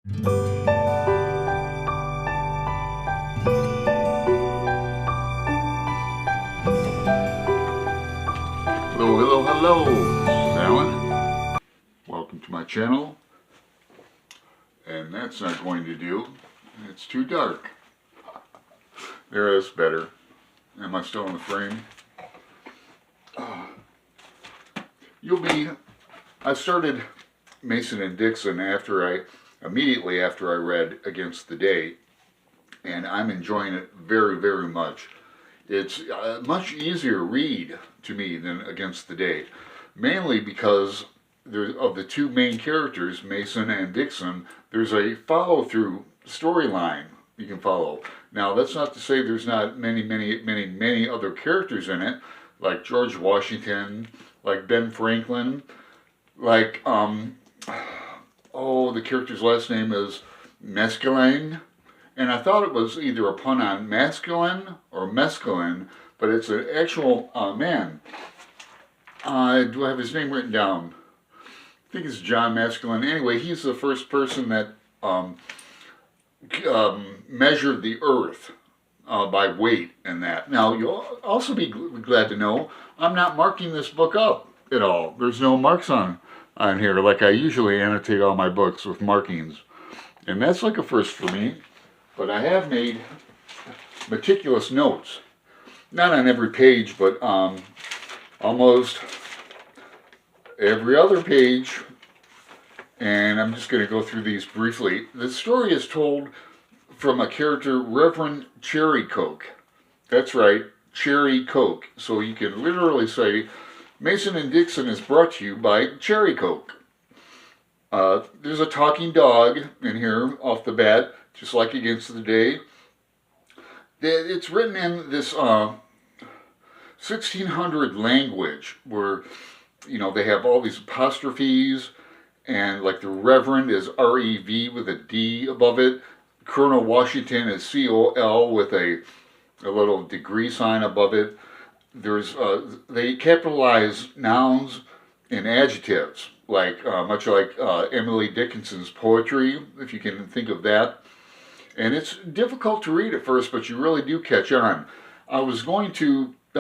Hello, hello, hello. This is Alan. Welcome to my channel. And that's not going to do. It's too dark. There, that's better. Am I still in the frame? I started Mason and Dixon immediately after I read Against the Day, and I'm enjoying it very, very much. It's a much easier read to me than Against the Day, mainly because of the two main characters, Mason and Dixon, there's a follow-through storyline you can follow. Now, that's not to say there's not many other characters in it, like George Washington, like Ben Franklin, like, the character's last name is Mescaline. And I thought it was either a pun on masculine or mescaline, but it's an actual man. Do I have his name written down? I think it's John Maskelyne. Anyway, he's the first person that measured the Earth by weight and that. Now, you'll also be glad to know I'm not marking this book up at all. There's no marks on here like I usually annotate all my books with markings. And that's like a first for me. But I have made meticulous notes. Not on every page, but almost every other page. And I'm just going to go through these briefly. The story is told from a character, Reverend Cherry Coke. That's right, Cherry Coke. So you can literally say, Mason and Dixon is brought to you by Cherry Coke. There's a talking dog in here off the bat, just like Against the Day. It's written in this 1600 language where, they have all these apostrophes, and like the Reverend is R-E-V with a D above it. Colonel Washington is C-O-L with a little degree sign above it. They capitalize nouns and adjectives, like much like Emily Dickinson's poetry, if you can think of that. And it's difficult to read at first, but you really do catch on. I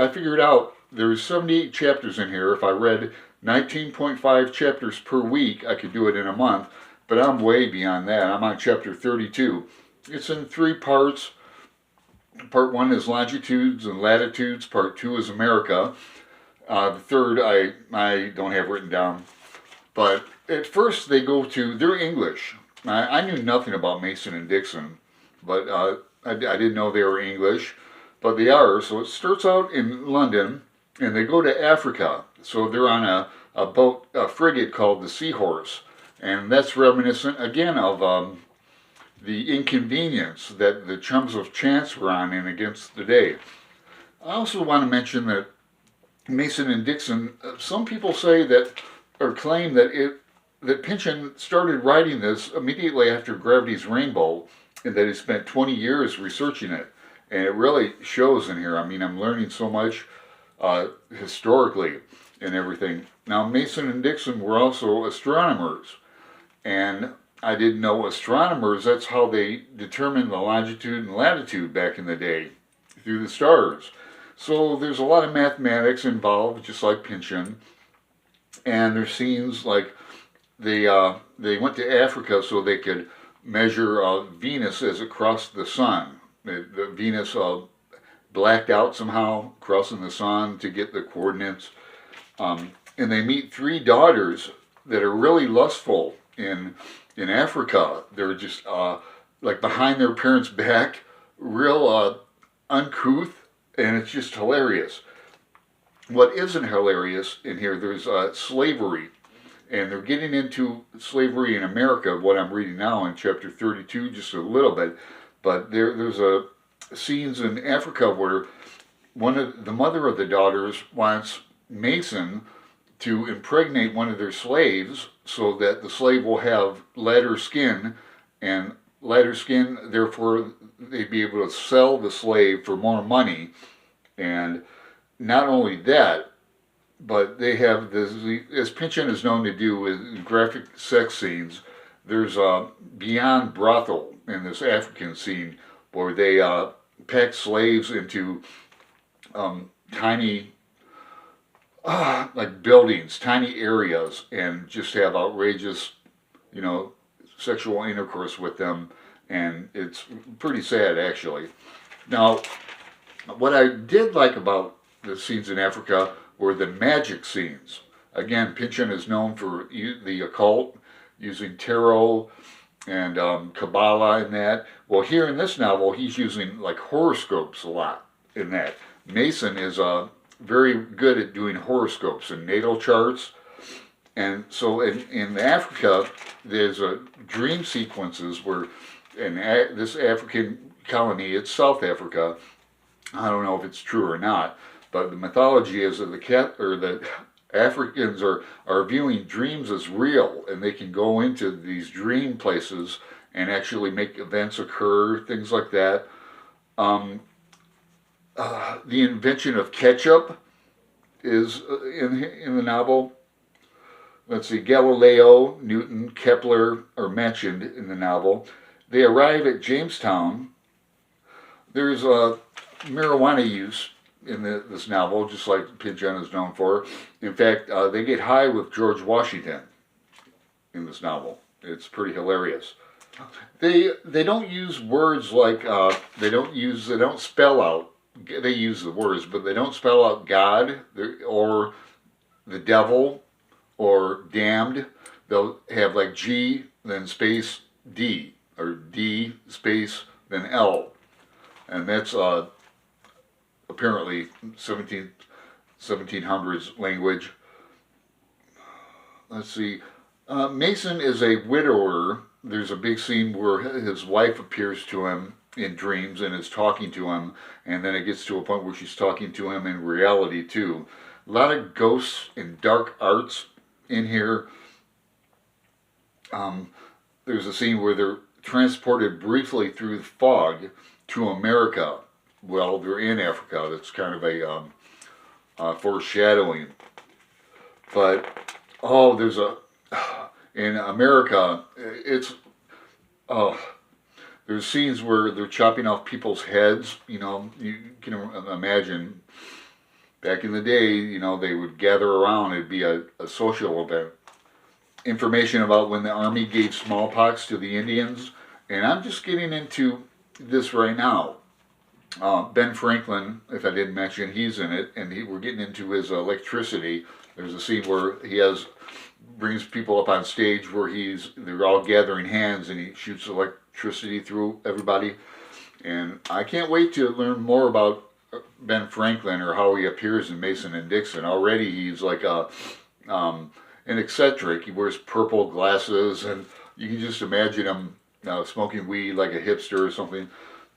figured out there's 78 chapters in here. If I read 19.5 chapters per week, I could do it in a month, but I'm way beyond that. I'm on chapter 32. It's in 3 parts. Part 1 is Longitudes and Latitudes. Part 2 is America. The third I don't have written down. But at first they're English. I knew nothing about Mason and Dixon, but I didn't know they were English, but they are. So it starts out in London, and they go to Africa. So they're on a boat, a frigate called the Seahorse, and that's reminiscent again of the Inconvenience that the Chums of Chance were on in Against the Day. I also want to mention that Mason and Dixon, some people say that, or claim that Pynchon started writing this immediately after Gravity's Rainbow, and that he spent 20 years researching it. And it really shows in here. I mean, I'm learning so much historically and everything. Now, Mason and Dixon were also astronomers, and I didn't know astronomers, that's how they determined the longitude and latitude back in the day, through the stars. So there's a lot of mathematics involved, just like Pynchon. And there's scenes like they went to Africa so they could measure Venus as it crossed the sun. The Venus blacked out somehow, crossing the sun to get the coordinates. And they meet 3 daughters that are really lustful in Africa. They're just like behind their parents' back, real uncouth, and it's just hilarious. What isn't hilarious in here, there's slavery, and they're getting into slavery in America, what I'm reading now in chapter 32, just a little bit, but there's scenes in Africa where the mother of the daughters wants Mason to impregnate one of their slaves so that the slave will have lighter skin, and lighter skin, therefore they'd be able to sell the slave for more money. And not only that, but they have this, as Pynchon is known to do with graphic sex scenes, There's a Beyond Brothel in this African scene where they pack slaves into tiny like buildings, tiny areas, and just have outrageous, you know, sexual intercourse with them, and it's pretty sad actually. Now, what I did like about the scenes in Africa were the magic scenes. Again, Pynchon is known for the occult, using tarot and Kabbalah in that. Well, here in this novel, he's using like horoscopes a lot in that. Mason is very good at doing horoscopes and natal charts. And so in Africa, there's dream sequences where in this African colony, it's South Africa. I don't know if it's true or not, but the mythology is that the Africans are viewing dreams as real, and they can go into these dream places and actually make events occur, things like that. The invention of ketchup is in the novel. Let's see, Galileo, Newton, Kepler are mentioned in the novel. They arrive at Jamestown. There's marijuana use in this novel, just like Pynchon is known for. In fact, they get high with George Washington in this novel. It's pretty hilarious. They don't use words like they don't spell out. They use the words, but they don't spell out God or the devil or damned. They'll have like G then space D or D space then L, and that's apparently 1700s language. Let's see. Mason is a widower. There's a big scene where his wife appears to him in dreams and is talking to him, and then it gets to a point where she's talking to him in reality too. A lot of ghosts and dark arts in here. There's a scene where they're transported briefly through the fog to America. Well, they're in Africa. That's kind of a foreshadowing. But there's in America. There's scenes where they're chopping off people's heads. You know, you can imagine back in the day. You know, they would gather around. It'd be a social event. Information about when the army gave smallpox to the Indians, and I'm just getting into this right now. Ben Franklin, if I didn't mention, he's in it, and we're getting into his electricity. There's a scene where he brings people up on stage where they're all gathering hands, and he shoots electricity through everybody. And I can't wait to learn more about Ben Franklin or how he appears in Mason and Dixon. Already he's like an eccentric. He wears purple glasses, and you can just imagine him smoking weed like a hipster or something.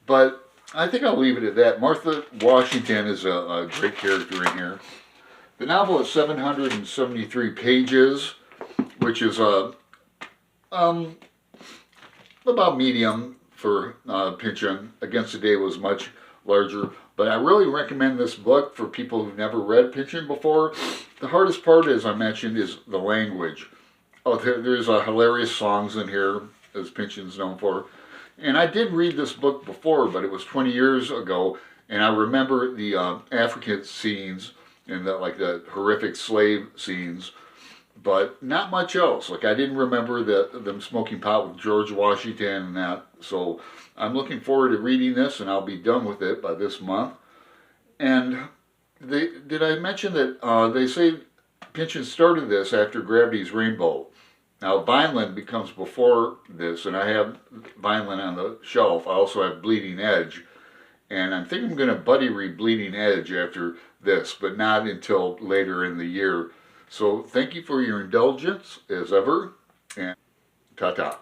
But I think I'll leave it at that. Martha Washington is a great character in here. The novel is 773 pages, which is about medium for Pynchon. Against the Day was much larger. But I really recommend this book for people who've never read Pynchon before. The hardest part, as I mentioned, is the language. There's hilarious songs in here, as Pynchon's known for. And I did read this book before, but it was 20 years ago, and I remember the African scenes and the horrific slave scenes, but not much else. Like, I didn't remember them smoking pot with George Washington and that. So I'm looking forward to reading this, and I'll be done with it by this month. And did I mention that they say Pynchon started this after Gravity's Rainbow? Now, Vineland becomes before this, and I have Vineland on the shelf. I also have Bleeding Edge, and I think I'm going to buddy read Bleeding Edge after this, but not until later in the year. So thank you for your indulgence, as ever, and ta-ta.